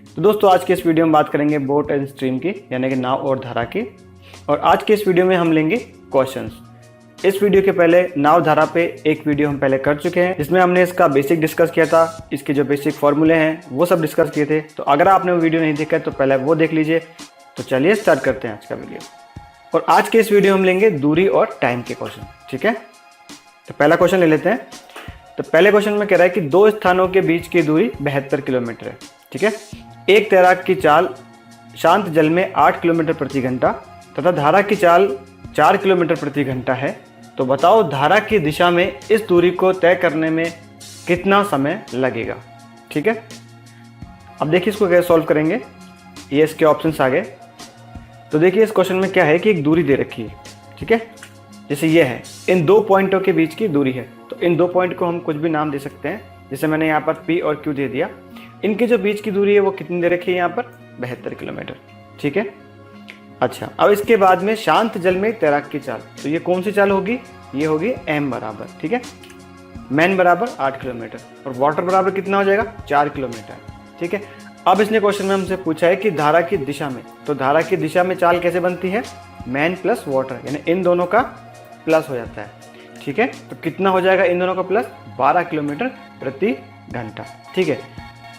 तो दोस्तों आज के इस वीडियो में बात करेंगे बोट एंड स्ट्रीम की, यानी कि नाव और धारा की। और आज के इस वीडियो में हम लेंगे क्वेश्चंस। इस वीडियो के पहले नाव धारा पे एक वीडियो हम पहले कर चुके हैं, जिसमें हमने इसका बेसिक डिस्कस किया था, इसके जो बेसिक फॉर्मूले हैं वो सब डिस्कस किए थे। तो अगर आपने वो वीडियो नहीं देखा है तो पहले वो देख लीजिए। तो चलिए स्टार्ट करते हैं आज का वीडियो। और आज के इस वीडियो में हम लेंगे दूरी और टाइम के क्वेश्चन, ठीक है। तो पहला क्वेश्चन ले लेते हैं। तो पहले क्वेश्चन में कह रहा है कि दो स्थानों के बीच की दूरी 72 किलोमीटर है, ठीक है। एक तैराक की चाल शांत जल में 8 किलोमीटर प्रति घंटा तथा धारा की चाल 4 किलोमीटर प्रति घंटा है। तो बताओ धारा की दिशा में इस दूरी को तय करने में कितना समय लगेगा, ठीक है। अब देखिए इसको कैसे सॉल्व करेंगे। ये इसके ऑप्शंस आ गए। तो देखिए इस क्वेश्चन में क्या है कि एक दूरी दे रखी है, ठीक है। जैसे ये है, इन दो पॉइंटों के बीच की दूरी है। तो इन दो पॉइंट को हम कुछ भी नाम दे सकते हैं। जैसे मैंने यहाँ पर P और Q दे दिया। इनके जो बीच की दूरी है वो कितनी दे रखी है यहाँ पर 72 किलोमीटर, ठीक है। अच्छा, अब इसके बाद में शांत जल में तैराक की चाल। तो ये कौन सी चाल होगी? ये होगी m बराबर, ठीक है, मैन बराबर 8 किलोमीटर और वाटर बराबर कितना हो जाएगा 4 किलोमीटर, ठीक है। अब इसने क्वेश्चन में हमसे पूछा है कि धारा की दिशा में। तो धारा की दिशा में चाल कैसे बनती है? मैन प्लस वाटर, यानी इन दोनों का प्लस हो जाता है, ठीक है। तो कितना हो जाएगा इन दोनों का प्लस? 12 किलोमीटर प्रति घंटा, ठीक है।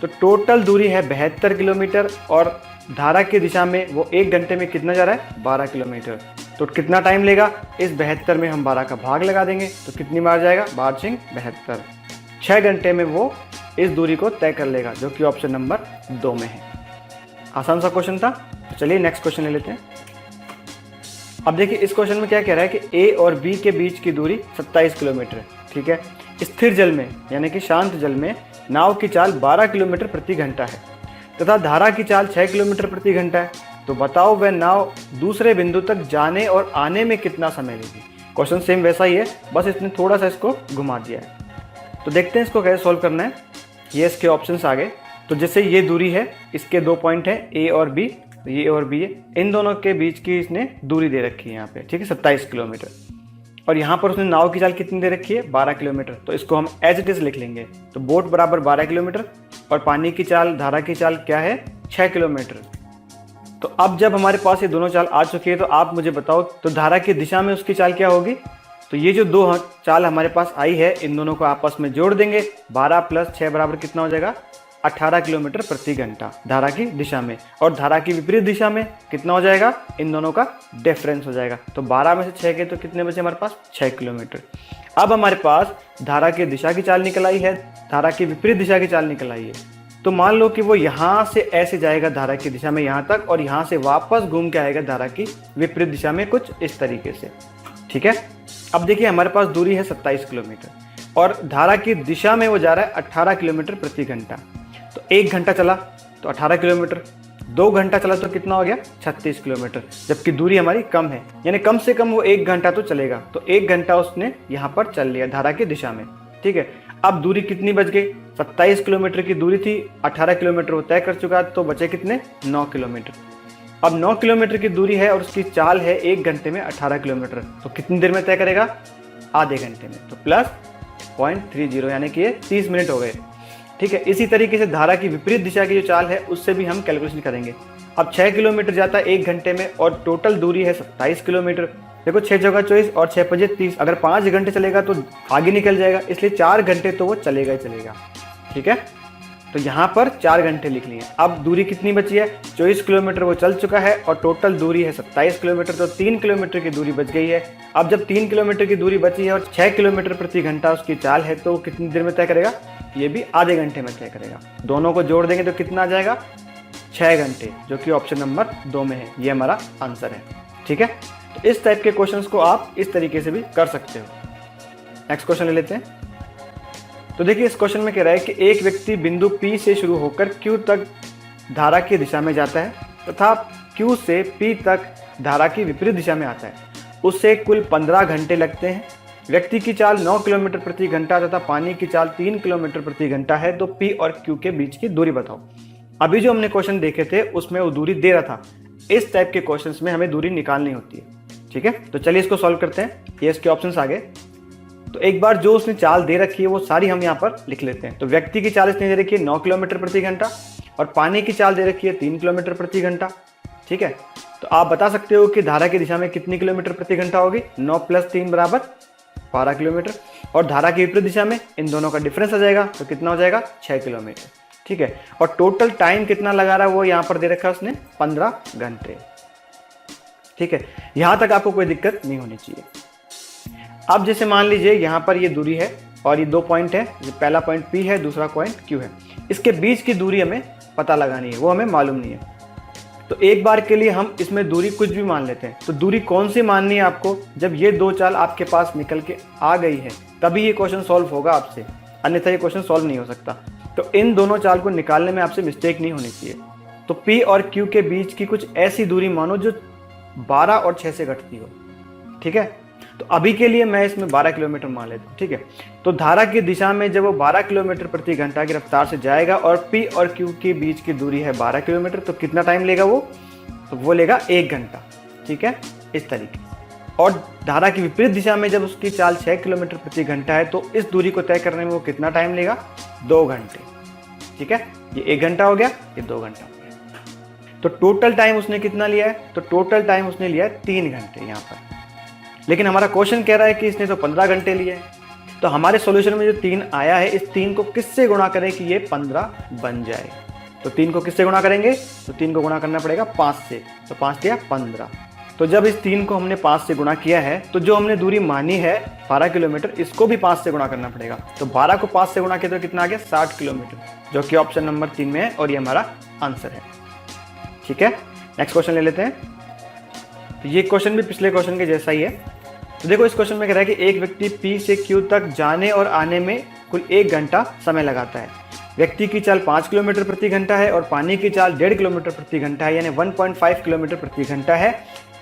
तो टोटल दूरी है 72 किलोमीटर और धारा की दिशा में वो 1 घंटे में कितना जा रहा है? 12 किलोमीटर। तो कितना टाइम लेगा? इस 72 में हम 12 का भाग लगा देंगे तो कितनी बार जाएगा? 12×72, 6 घंटे में वो इस दूरी को तय कर लेगा, जो कि ऑप्शन नंबर 2 में है। आसान सा क्वेश्चन था। तो चलिए नेक्स्ट क्वेश्चन ले लेते हैं। अब देखिए इस क्वेश्चन में क्या कह रहा है कि ए और बी के बीच की दूरी 27 किलोमीटर है, ठीक है। स्थिर जल में यानी कि शांत जल में नाव की चाल 12 किलोमीटर प्रति घंटा है तथा धारा की चाल 6 किलोमीटर प्रति घंटा है। तो बताओ वह नाव दूसरे बिंदु तक जाने और आने में कितना समय लेगी। क्वेश्चन सेम वैसा ही है, बस इसने थोड़ा सा इसको घुमा दिया है। तो देखते हैं इसको कैसे सॉल्व करना है। ये इसके ऑप्शंस आ गए। तो जैसे ये दूरी है, इसके दो पॉइंट है ए और बी, ये और बी है, इन दोनों के बीच की इसने दूरी दे रखी है यहाँ पे, ठीक है, 27 किलोमीटर। और यहाँ पर उसने नाव की चाल कितनी दे रखी है? 12 किलोमीटर। तो इसको हम एज इट इज लिख लेंगे। तो बोट बराबर 12 किलोमीटर और पानी की चाल, धारा की चाल क्या है? 6 किलोमीटर। तो अब जब हमारे पास ये दोनों चाल आ चुकी है तो आप मुझे बताओ तो धारा की दिशा में उसकी चाल क्या होगी? तो ये जो दो चाल हमारे पास आई है, इन दोनों को आपस में जोड़ देंगे। 12 + 6 बराबर कितना हो जाएगा? 18 किलोमीटर प्रति घंटा धारा की दिशा में। और धारा की विपरीत दिशा में कितना हो जाएगा? इन दोनों का डिफरेंस हो जाएगा। तो 12 में से 6 के तो कितने बचे हमारे पास? 6 किलोमीटर। अब हमारे पास धारा की दिशा की चाल निकल आई है, धारा की विपरीत दिशा की चाल निकल आई है। तो मान लो कि वो यहाँ से ऐसे जाएगा धारा की दिशा में यहाँ तक, और यहाँ से वापस घूम के आएगा धारा की विपरीत दिशा में, कुछ इस तरीके से, ठीक है। अब देखिए हमारे पास दूरी है 27 किलोमीटर और धारा की दिशा में वो जा रहा है 18 किलोमीटर प्रति घंटा। तो 1 घंटा चला तो 18 किलोमीटर, 2 घंटा चला तो कितना हो गया? 36 किलोमीटर। जबकि दूरी हमारी कम है, यानी कम से कम वो 1 घंटा तो चलेगा। तो 1 घंटा उसने यहाँ पर चल लिया धारा की दिशा में, ठीक है। अब दूरी कितनी बच गई? 27 किलोमीटर की दूरी थी, 18 किलोमीटर वो तय कर चुका, तो बचे कितने? 9 किलोमीटर। अब 9 किलोमीटर की दूरी है और उसकी चाल है 1 घंटे में 18 किलोमीटर। तो कितनी देर में तय करेगा? आधे घंटे में। तो प्लस 0.30, यानी कि ये 30 मिनट हो गए, ठीक है। इसी तरीके से धारा की विपरीत दिशा की जो चाल है उससे भी हम कैलकुलेशन करेंगे। अब 6 किलोमीटर जाता है 1 घंटे में और टोटल दूरी है 27 किलोमीटर। देखो 6 जगह 24 और 6 पजे 30, अगर 5 घंटे चलेगा तो आगे निकल जाएगा, इसलिए 4 घंटे तो वो चलेगा ही चलेगा, ठीक है। तो यहाँ पर 4 घंटे लिख लिए। अब दूरी कितनी बची है? 24 किलोमीटर वो चल चुका है और टोटल दूरी है 27 किलोमीटर। तो 3 किलोमीटर की दूरी बच गई है। अब जब 3 किलोमीटर की दूरी बची है और 6 किलोमीटर प्रति घंटा उसकी चाल है, तो कितनी देर में तय करेगा? ये भी आधे घंटे में तय करेगा। दोनों को जोड़ देंगे तो कितना आ जाएगा? 6 घंटे, जो कि ऑप्शन नंबर 2 में है। ये हमारा आंसर है, ठीक है। तो इस टाइप के क्वेश्चंस को आप इस तरीके से भी कर सकते हो। नेक्स्ट क्वेश्चन ले लेते हैं। तो देखिए इस क्वेश्चन में कह रहा है कि एक व्यक्ति बिंदु P से शुरू होकर Q तक धारा की दिशा में जाता है तथा Q से P तक धारा की विपरीत दिशा में आता है। उससे कुल 15 घंटे लगते हैं। व्यक्ति की चाल 9 किलोमीटर प्रति घंटा तथा पानी की चाल 3 किलोमीटर प्रति घंटा है। तो P और Q के बीच की दूरी बताओ। अभी जो हमने क्वेश्चन देखे थे उसमें वो दूरी दे रहा था। इस टाइप के क्वेश्चंस में हमें दूरी निकालनी होती है, ठीक है। तो चलिए इसको सॉल्व करते हैं। ये इसके ऑप्शंस आ गए। तो एक बार जो उसने चाल दे रखी है वो सारी हम यहाँ पर लिख लेते हैं। तो व्यक्ति की चाल इसने दे रखी है 9 किलोमीटर प्रति घंटा और पानी की चाल दे रखी है 3 किलोमीटर प्रति घंटा। ठीक है, तो आप बता सकते हो कि धारा की दिशा में कितनी किलोमीटर प्रति घंटा होगी। 9 + 3 = 12 किलोमीटर। और धारा की विपरीत दिशा में इन दोनों का डिफरेंस आ जाएगा, तो कितना हो जाएगा 6 किलोमीटर। ठीक है, और टोटल टाइम कितना लगा रहा है वो यहाँ पर दे रखा है उसने 15 घंटे। ठीक है, यहाँ तक आपको कोई दिक्कत नहीं होनी चाहिए। अब जैसे मान लीजिए यहाँ पर ये दूरी है और ये 2 पॉइंट है, ये पहला पॉइंट P है, दूसरा पॉइंट Q है। इसके बीच की दूरी हमें पता लगानी है, वो हमें मालूम नहीं है। तो एक बार के लिए हम इसमें दूरी कुछ भी मान लेते हैं। तो दूरी कौन सी माननी है आपको, जब ये 2 चाल आपके पास निकल के आ गई है तभी ये क्वेश्चन सॉल्व होगा आपसे, अन्यथा ये क्वेश्चन सॉल्व नहीं हो सकता। तो इन दोनों चाल को निकालने में आपसे मिस्टेक नहीं होनी चाहिए। तो P और Q के बीच की कुछ ऐसी दूरी मानो जो 12 और 6 से घटती हो। ठीक है, तो अभी के लिए मैं इसमें 12 किलोमीटर मान लेता हूँ। ठीक है, तो धारा की दिशा में जब वो 12 किलोमीटर प्रति घंटा की रफ्तार से जाएगा और P और Q के बीच की दूरी है 12 किलोमीटर, तो कितना टाइम लेगा वो, तो वो लेगा 1 घंटा। ठीक है, इस तरीके से। और धारा की विपरीत दिशा में जब उसकी चाल 6 किलोमीटर प्रति घंटा है तो इस दूरी को तय करने में वो कितना टाइम लेगा, 2 घंटे। ठीक है, ये 1 घंटा हो गया, ये 2 घंटा हो गया। तो टोटल टाइम उसने कितना लिया है, तो टोटल टाइम उसने लिया है 3 घंटे यहाँ पर। लेकिन हमारा क्वेश्चन कह रहा है कि इसने तो 15 घंटे लिए हैं। तो हमारे सॉल्यूशन में जो 3 आया है, इस 3 को किससे गुणा करें कि ये 15 बन जाए। तो 3 को किससे गुणा करेंगे, तो 3 को गुणा करना पड़ेगा 5 से। तो 5 या 15। तो जब इस 3 को हमने 5 से गुणा किया है तो जो हमने दूरी मानी है 12 किलोमीटर, इसको भी 5 से गुणा करना पड़ेगा। तो 12 को 5 से गुणा किया तो कितना आ गया, 60 किलोमीटर, जो कि ऑप्शन नंबर 3 में है और ये हमारा आंसर है। ठीक है, नेक्स्ट क्वेश्चन ले लेते हैं। तो ये क्वेश्चन भी पिछले क्वेश्चन के जैसा ही है। तो देखो, इस क्वेश्चन में कह रहा है कि एक व्यक्ति P से Q तक जाने और आने में कुल 1 घंटा समय लगाता है। व्यक्ति की चाल 5 किलोमीटर प्रति घंटा है और पानी की चाल 1.5 किलोमीटर प्रति घंटा है, यानी 1.5 किलोमीटर प्रति घंटा है।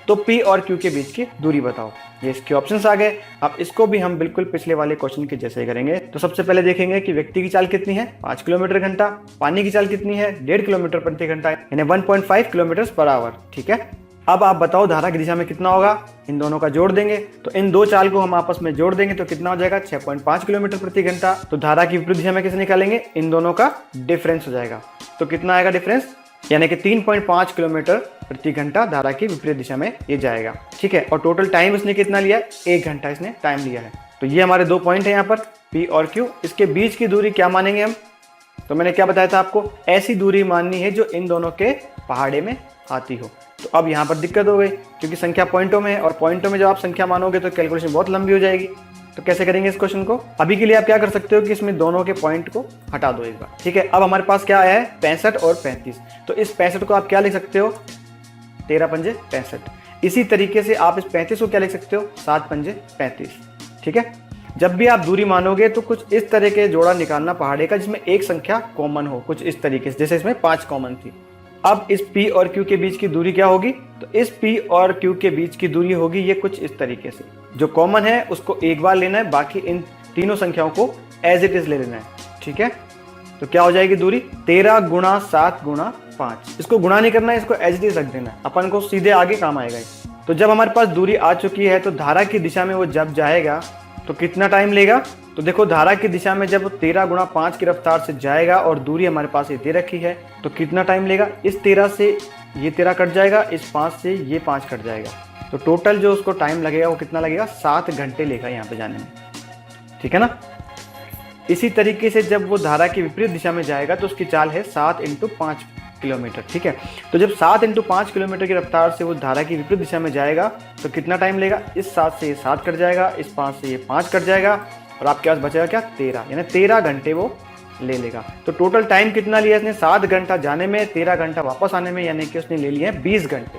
तो P और Q के बीच की दूरी बताओ। ये इसके ऑप्शंस आ गए। अब इसको भी हम बिल्कुल पिछले वाले क्वेश्चन के जैसे ही करेंगे। तो सबसे पहले देखेंगे कि व्यक्ति की चाल कितनी है, 5 किलोमीटर घंटा। पानी की चाल कितनी है, 1.5 किलोमीटर प्रति घंटा, यानी 1.5 किलोमीटर पर आवर। ठीक है, अब आप बताओ धारा की दिशा में कितना होगा। इन दोनों का जोड़ देंगे, तो इन 2 चाल को हम आपस में जोड़ देंगे तो कितना हो जाएगा, 6.5 किलोमीटर प्रति घंटा। तो धारा की विपरीत दिशा में कैसे निकालेंगे, इन दोनों का डिफरेंस हो जाएगा। तो कितना आएगा डिफरेंस, यानी कि 3.5 किलोमीटर प्रति घंटा धारा की विपरीत दिशा में ये जाएगा। ठीक है, और टोटल टाइम इसने कितना लिया है, 1 घंटा इसने टाइम लिया है। तो ये हमारे 2 पॉइंट है यहाँ पर, P और Q। इसके बीच की दूरी क्या मानेंगे हम, तो मैंने क्या बताया था आपको, ऐसी दूरी माननी है जो इन दोनों के पहाड़े में आती हो। तो अब यहाँ पर दिक्कत हो गई, क्योंकि संख्या पॉइंटों में है और पॉइंटों में जब आप संख्या मानोगे तो कैलकुलेशन बहुत लंबी हो जाएगी। तो कैसे करेंगे इस क्वेश्चन को, अभी के लिए आप क्या कर सकते हो कि इसमें दोनों के पॉइंट को हटा दो एक बार। ठीक है, अब हमारे पास क्या आया है, 65 और 35। तो इस 65 को आप क्या लिख सकते हो, 13 पंजे 65। इसी तरीके से आप इस 35 को क्या लिख सकते हो, 7 पंजे 35। ठीक है, जब भी आप दूरी मानोगे तो कुछ इस तरह के जोड़ा निकालना पहाड़े का जिसमें एक संख्या कॉमन हो, कुछ इस तरीके से, जैसे इसमें 5 कॉमन थी। अब इस P और Q के बीच की दूरी क्या होगी, तो इस P और Q के बीच की दूरी होगी ये कुछ इस तरीके से। जो कॉमन है उसको एक बार लेना है, बाकी इन तीनों संख्याओं को एज इट इज ले लेना है। ठीक है, तो क्या हो जाएगी दूरी, 13 गुणा 7 गुणा 5। इसको गुणा नहीं करना है, इसको एज इट इज रख देना है, अपन को सीधे आगे काम आएगा। तो जब हमारे पास दूरी आ चुकी है तो धारा की दिशा में वो जब जाएगा तो कितना टाइम लेगा, तो देखो धारा की दिशा में जब 13 गुणा 5 की रफ्तार से जाएगा और दूरी हमारे पास ये दे रखी है, तो कितना टाइम लेगा, इस 13 से ये 13 कट जाएगा, इस 5 से ये 5 कट जाएगा। तो टोटल जो उसको टाइम लगेगा वो कितना लगेगा, 7 घंटे लेगा यहाँ पे जाने में। ठीक है ना। इसी तरीके से जब वो धारा की विपरीत दिशा में जाएगा तो उसकी चाल है 7 × 5 किलोमीटर। ठीक है, तो जब 7 × 5 किलोमीटर की रफ्तार से वो धारा की विपरीत दिशा में जाएगा तो कितना टाइम लेगा, इस 7 से ये 7 कट जाएगा, इस 5 से ये 5 कट जाएगा और आपके पास बचेगा क्या, 13, यानी 13 घंटे वो ले लेगा। तो टोटल टाइम कितना लिया इसने, 7 घंटा जाने में, 13 घंटा वापस आने में, यानी कि उसने ले लिया है 20 घंटे।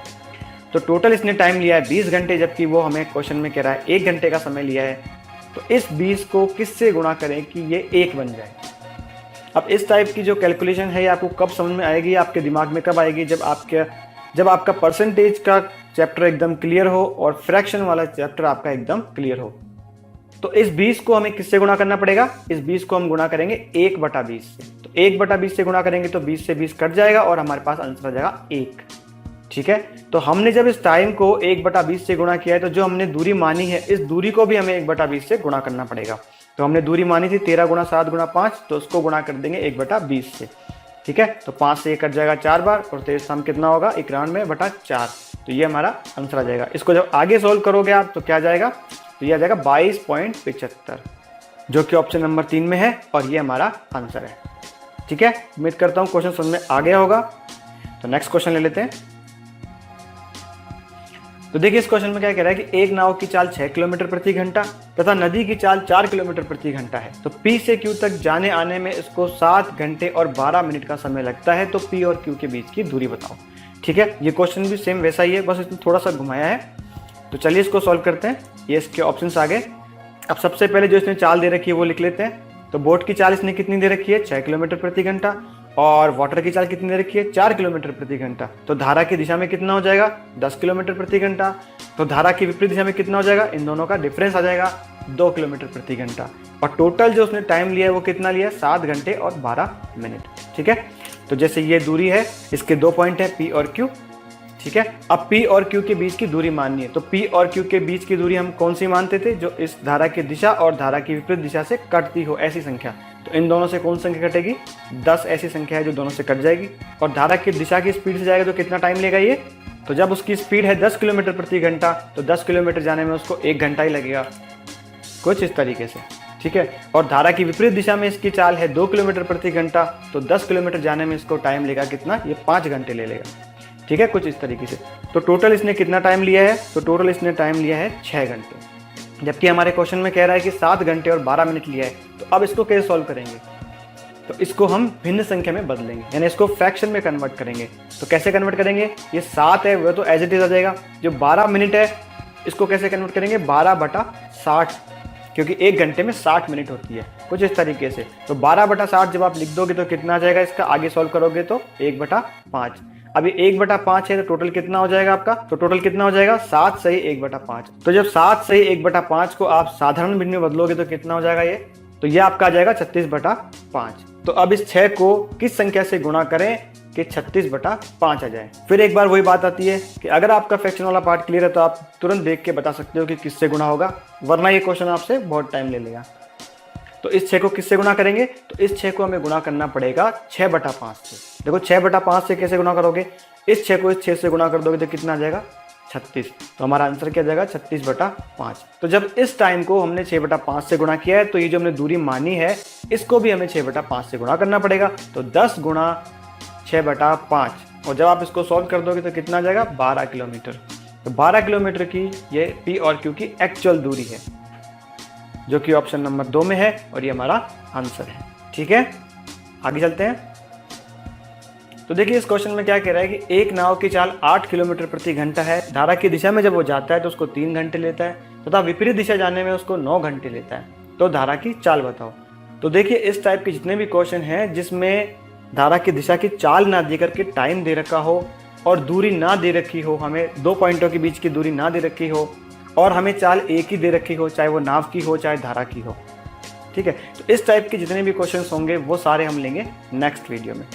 तो टोटल इसने टाइम लिया है 20 घंटे, जबकि वो हमें क्वेश्चन में कह रहा है 1 घंटे का समय लिया है। तो इस 20 को किससे गुणा करें कि ये 1 बन जाए। अब इस टाइप की जो कैलकुलेशन है ये आपको कब समझ में आएगी, आपके दिमाग में कब आएगी, जब आपका परसेंटेज का चैप्टर एकदम क्लियर हो और फ्रैक्शन वाला चैप्टर आपका एकदम क्लियर हो। तो इस 20 को हमें किससे गुणा करना पड़ेगा, इस 20 को हम गुणा करेंगे 1/20 से। तो 1/20 से गुणा करेंगे तो 20 से 20 कट जाएगा और हमारे पास आंसर आ जाएगा 1। ठीक है, तो हमने जब इस टाइम को 1/20 से गुणा किया है तो जो हमने दूरी मानी है इस दूरी को भी हमें 1/20 से गुणा करना पड़ेगा। तो हमने दूरी मानी थी 13 गुणा 7 गुणा 5, तो उसको गुणा कर देंगे 1/20 से। ठीक है, तो 5 से ये कट जाएगा 4 बार और 23 सम कितना होगा 91/4। तो ये हमारा आंसर आ जाएगा। इसको जब आगे सोल्व करोगे आप तो क्या जाएगा, तो ये आ जाएगा 22.75, जो कि ऑप्शन नंबर 3 में है और ये हमारा आंसर है। ठीक है, उम्मीद करता हूँ क्वेश्चन समझ में आ गया होगा। तो नेक्स्ट क्वेश्चन ले लेते हैं। तो देखिए इस क्वेश्चन में क्या कह रहा है कि एक नाव की चाल 6 किलोमीटर प्रति घंटा तथा नदी की चाल 4 किलोमीटर प्रति घंटा है, तो P से Q तक जाने आने में इसको 7 घंटे और 12 मिनट का समय लगता है, तो P और Q के बीच की दूरी बताओ। ठीक है, ये क्वेश्चन भी सेम वैसा ही है, बस इसमें थोड़ा सा घुमाया है। तो चलिए इसको सॉल्व करते हैं। ये इसके ऑप्शंस आ गए। अब सबसे पहले जो इसने चाल दे रखी है वो लिख लेते हैं। तो बोट की चाल इसने कितनी दे रखी है, 6 किलोमीटर प्रति घंटा, और वाटर की चाल कितनी दे रखी है, 4 किलोमीटर प्रति घंटा। तो धारा की दिशा में कितना हो जाएगा, 10 किलोमीटर प्रति घंटा। तो धारा की विपरीत दिशा में कितना हो जाएगा, इन दोनों का डिफरेंस आ जाएगा 2 किलोमीटर प्रति घंटा। और टोटल जो उसने टाइम लिया है वो कितना लिया है, 7 घंटे और 12 मिनट। ठीक है, तो जैसे ये दूरी है, इसके 2 पॉइंट है P और Q। ठीक है, अब P और Q के बीच की दूरी माननी है। तो P और Q के बीच की दूरी हम कौन सी मानते थे, जो इस धारा की दिशा और धारा की विपरीत दिशा से कटती हो, ऐसी संख्या। तो इन दोनों से कौन सी संख्या कटेगी, 10 ऐसी संख्या है जो दोनों से कट जाएगी। और धारा की दिशा की स्पीड से जाएगा तो कितना टाइम लेगा ये, तो जब उसकी स्पीड है 10 किलोमीटर प्रति घंटा, तो 10 किलोमीटर जाने में उसको 1 घंटा ही लगेगा, कुछ इस तरीके से। ठीक है, और धारा की विपरीत दिशा में इसकी चाल है 2 किलोमीटर प्रति घंटा, तो 10 किलोमीटर जाने में इसको टाइम लेगा कितना, ये 5 घंटे ले लेगा। ठीक है, कुछ इस तरीके से। तो टोटल इसने कितना टाइम लिया है, तो टोटल इसने टाइम लिया है 6 घंटे, जबकि हमारे क्वेश्चन में कह रहा है कि 7 घंटे और 12 मिनट लिया है। तो अब इसको कैसे सॉल्व करेंगे, तो इसको हम भिन्न संख्या में बदलेंगे, यानी इसको फ्रैक्शन में कन्वर्ट करेंगे। तो कैसे कन्वर्ट करेंगे, ये 7 है वो तो एज इट इज आ जाएगा। जो 12 मिनट है इसको कैसे कन्वर्ट करेंगे, 12/60, क्योंकि 1 घंटे में 60 मिनट होती है, कुछ इस तरीके से। तो 12/60 जब आप लिख दोगे तो कितना आ जाएगा, इसका आगे सॉल्व करोगे तो 1/5। अभी 1/5 है तो टोटल कितना हो जाएगा आपका, तो टोटल कितना हो जाएगा 7 सही 1/5। तो जब 7 सही 1/5 को आप साधारण भिन्न में बदलोगे तो कितना हो जाएगा ये, तो ये आपका आ जाएगा 36/5। तो अब इस 6 को किस संख्या से गुणा करें कि 36/5 आ जाए। फिर एक बार वही बात आती है कि अगर आपका फ्रैक्शन वाला पार्ट क्लियर है तो आप तुरंत देख के बता सकते हो कि किससे गुणा होगा, वरना ये क्वेश्चन आपसे बहुत टाइम ले लेगा। तो इस 6 को किससे गुणा करेंगे, तो इस 6 को हमें गुणा करना पड़ेगा 6/5 से। देखो 6/5 से कैसे गुणा करोगे, इस 6 को इस 6 से गुणा कर दोगे तो कितना आ जाएगा 36। तो हमारा आंसर क्या जाएगा 36/5। तो जब इस टाइम को हमने 6/5 से गुणा किया है तो ये जो हमने दूरी मानी है इसको भी हमें 6/5 से गुणा करना पड़ेगा। तो 10 गुणा 6/5, और जब आप इसको सॉल्व कर दोगे तो कितना आ जाएगा 12 किलोमीटर। तो 12 किलोमीटर की ये P और Q की एक्चुअल दूरी है, जो कि ऑप्शन नंबर 2 में है और ये हमारा आंसर है। ठीक है, आगे चलते हैं। तो देखिए इस क्वेश्चन में क्या कह रहा है कि एक नाव की चाल 8 किलोमीटर प्रति घंटा है, धारा की दिशा में जब वो जाता है तो उसको 3 घंटे लेता है, तथा विपरीत दिशा जाने में उसको 9 घंटे लेता है। तो धारा की चाल बताओ। तो देखिए इस टाइप के जितने भी क्वेश्चन हैं जिसमें धारा की दिशा की चाल ना दे करके टाइम दे रखा हो और दूरी ना दे रखी हो, हमें 2 पॉइंटों के बीच की दूरी ना दे रखी हो, और हमें चाल एक ही दे रखी हो, चाहे वो नाव की हो चाहे धारा की हो। ठीक है, तो इस टाइप के जितने भी क्वेश्चंस होंगे वो सारे हम लेंगे नेक्स्ट वीडियो में।